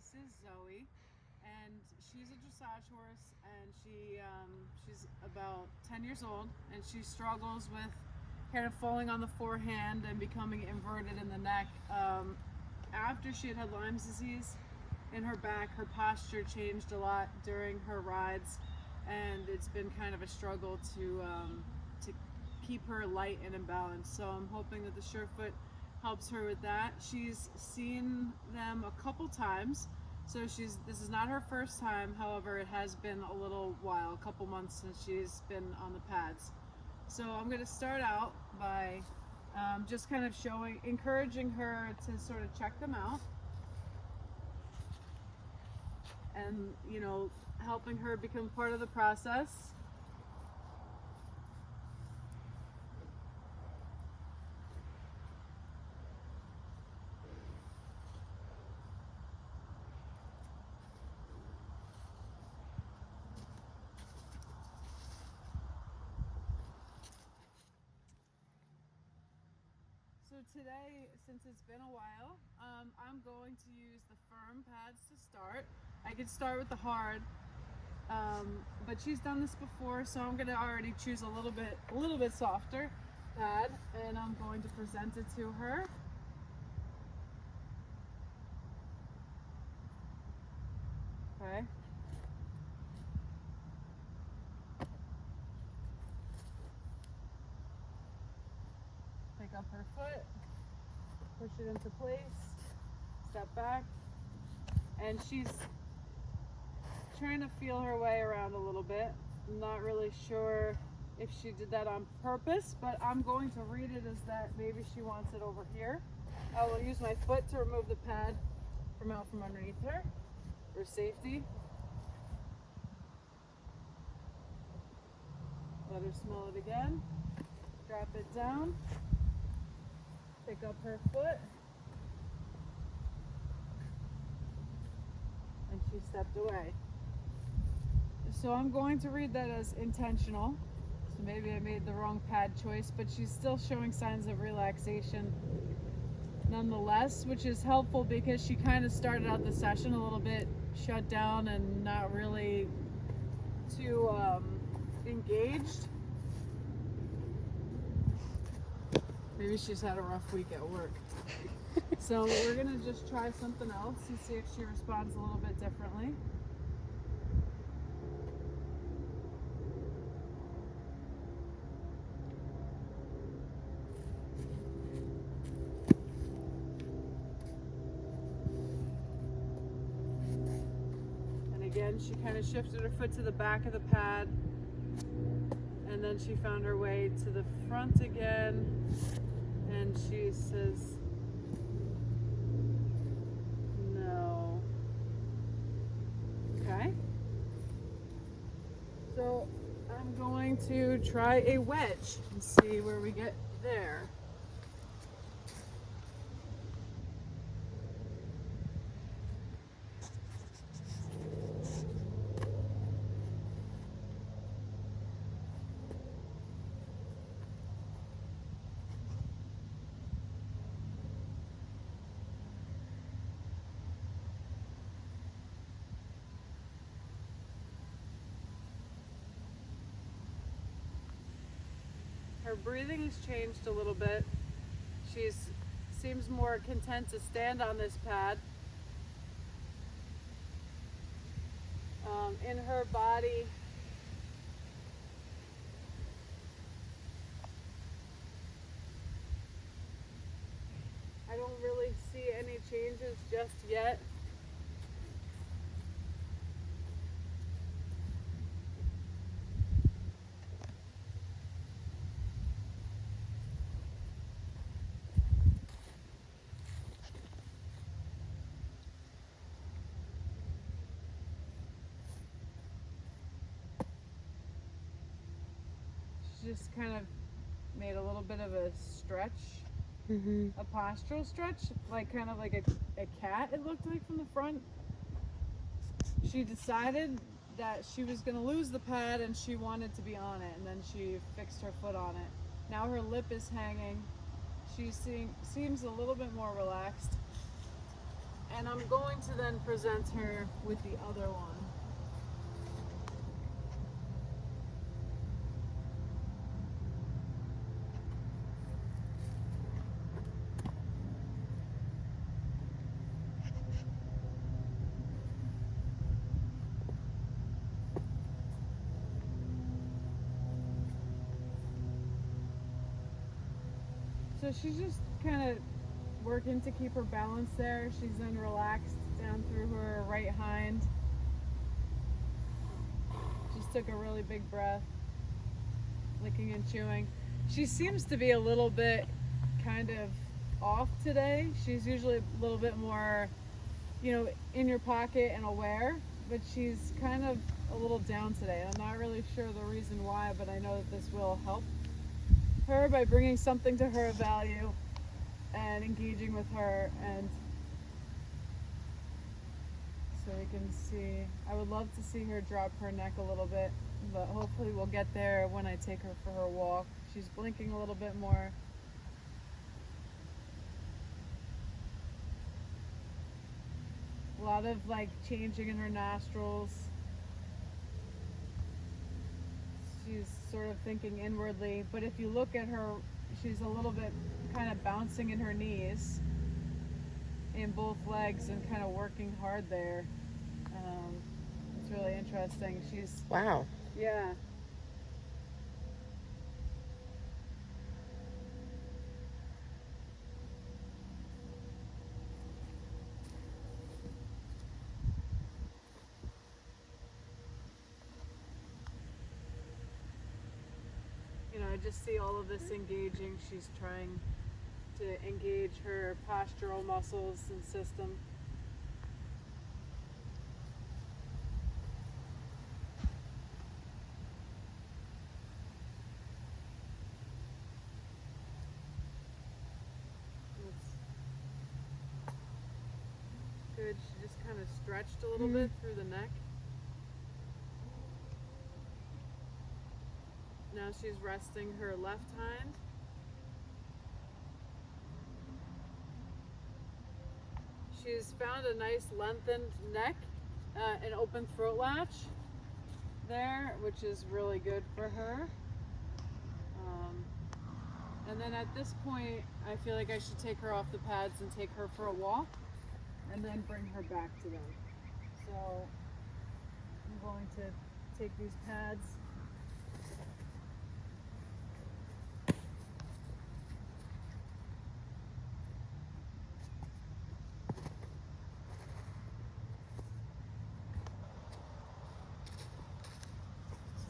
This is Zoey, and she's a dressage horse, and she's about 10 years old, and she struggles with kind of falling on the forehand and becoming inverted in the neck. After she had Lyme's disease in her back, her posture changed a lot during her rides, and it's been kind of a struggle to keep her light and in balance. So I'm hoping that the Surefoot helps her with that. She's seen them a couple times, so this is not her first time. However, it has been a little while, a couple months since she's been on the pads. So I'm going to start out by just kind of encouraging her to sort of check them out, and helping her become part of the process. So today, since it's been a while, I'm going to use the firm pads to start. I could start with the hard, but she's done this before, so I'm gonna already choose a little bit softer pad, and I'm going to present it to her. Okay. Pick up her foot, push it into place, step back, and she's trying to feel her way around a little bit. I'm not really sure if she did that on purpose, but I'm going to read it as that maybe she wants it over here. I will use my foot to remove the pad from underneath her for safety. Let her smell it again. Drop it down. Pick up her foot. And she stepped away. So I'm going to read that as intentional. So maybe I made the wrong pad choice, but she's still showing signs of relaxation nonetheless, which is helpful because she kind of started out the session a little bit shut down and not really too engaged. Maybe she's had a rough week at work. So we're gonna just try something else and see if she responds a little bit differently. And again, she kind of shifted her foot to the back of the pad, and then she found her way to the front again, and she says, no. Okay. So I'm going to try a wedge and see where we get there. Her breathing has changed a little bit. She seems more content to stand on this pad. In her body, I don't really see any changes just yet. Just kind of made a little bit of a stretch, a postural stretch, kind of like a cat, it looked like from the front. She decided that she was going to lose the pad and she wanted to be on it, and then she fixed her foot on it. Now her lip is hanging. She seems a little bit more relaxed. And I'm going to then present her with the other one. So she's just kind of working to keep her balance there. She's then relaxed down through her right hind. Just took a really big breath, licking and chewing. She seems to be a little bit kind of off today. She's usually a little bit more, in your pocket and aware, but she's kind of a little down today. I'm not really sure the reason why, but I know that this will help her by bringing something to her of value and engaging with her. And so you can see, I would love to see her drop her neck a little bit, but hopefully we'll get there when I take her for her walk. She's blinking a little bit more. A lot of changing in her nostrils. She's sort of thinking inwardly, but if you look at her, she's a little bit kind of bouncing in her knees in both legs and kind of working hard there. It's really interesting. She's... Wow. Yeah. I just see all of this engaging. She's trying to engage her postural muscles and system. That's good. She just kind of stretched a little bit through the neck. Now she's resting her left hind. She's found a nice lengthened neck, an open throat latch there, which is really good for her. And then at this point, I feel like I should take her off the pads and take her for a walk, and then bring her back to them. So I'm going to take these pads.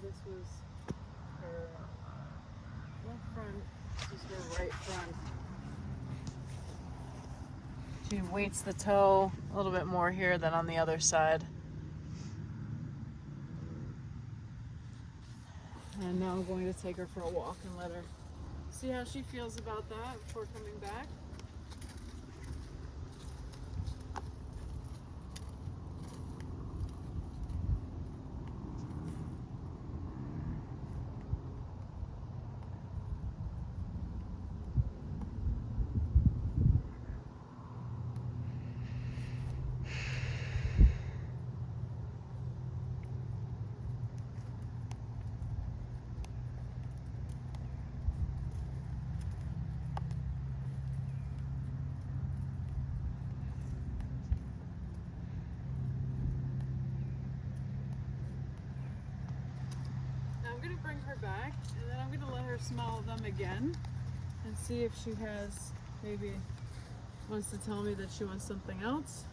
This was her left front, this is her right front. She weights the toe a little bit more here than on the other side. And now I'm going to take her for a walk and let her see how she feels about that before coming back. I'm going to bring her back, and then I'm going to let her smell them again and see if she has, maybe wants to tell me that she wants something else.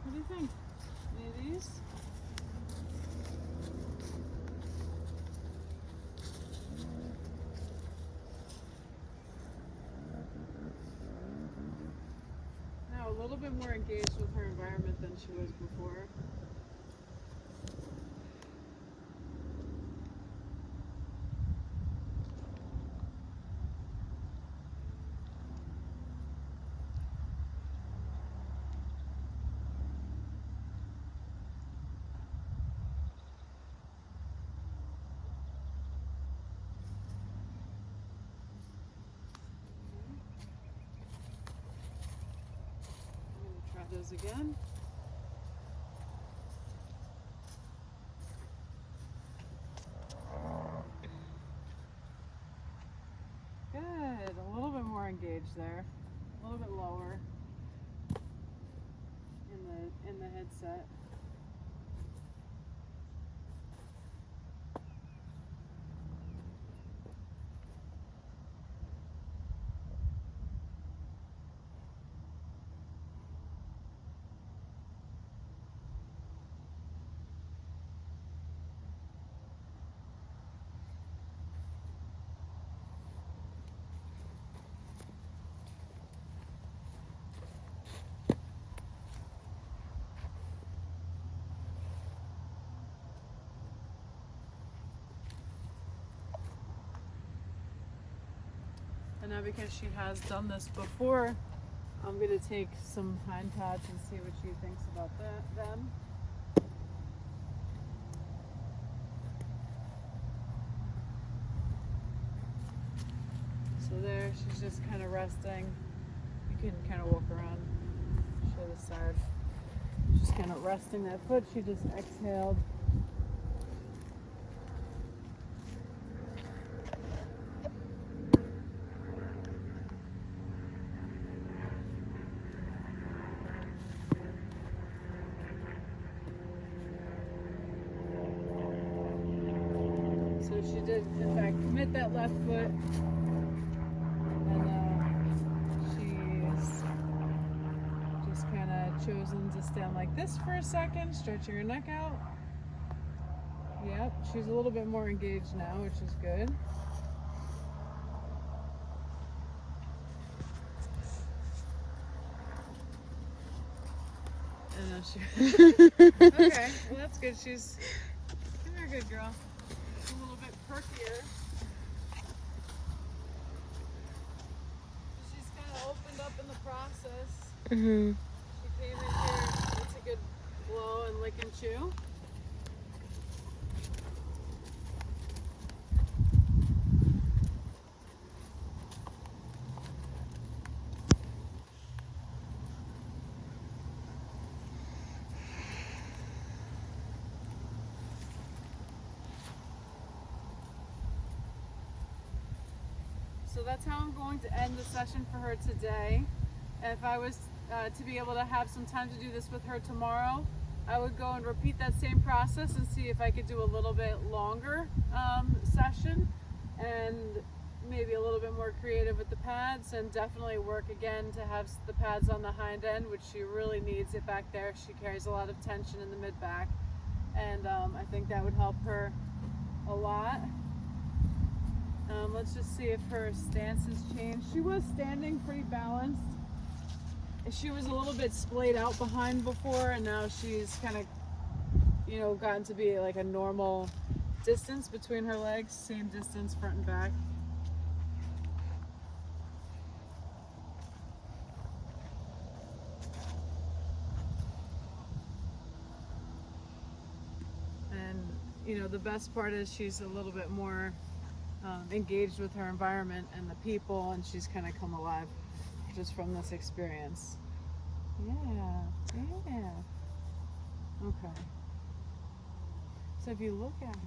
What do you think? Any of these? A little bit more engaged with her environment than she was before. nose again. Good, a little bit more engaged there, a little bit lower in the headset. And now because she has done this before, I'm going to take some hind pads and see what she thinks about them. So there, she's just kind of resting. You can kind of walk around, show the side. She's just kind of resting that foot. She just exhaled. So she did, in fact, commit that left foot, and she's just kind of chosen to stand like this for a second, stretching her neck out. Yep, she's a little bit more engaged now, which is good. And now she... Okay, well that's good. She's... Come here, good girl. A little bit perkier. She's kind of opened up in the process. Mm-hmm. She came in here, it's a good blow and lick and chew. So that's how I'm going to end the session for her today. If I was to be able to have some time to do this with her tomorrow, I would go and repeat that same process and see if I could do a little bit longer session and maybe a little bit more creative with the pads, and definitely work again to have the pads on the hind end, which she really needs it back there. She carries a lot of tension in the mid-back, and I think that would help her a lot. Let's just see if her stance has changed. She was standing pretty balanced. She was a little bit splayed out behind before, and now she's kind of, you know, gotten to be like a normal distance between her legs, same distance front and back. And, you know, the best part is she's a little bit more engaged with her environment and the people, and she's kind of come alive just from this experience. Yeah. Okay. So if you look at her,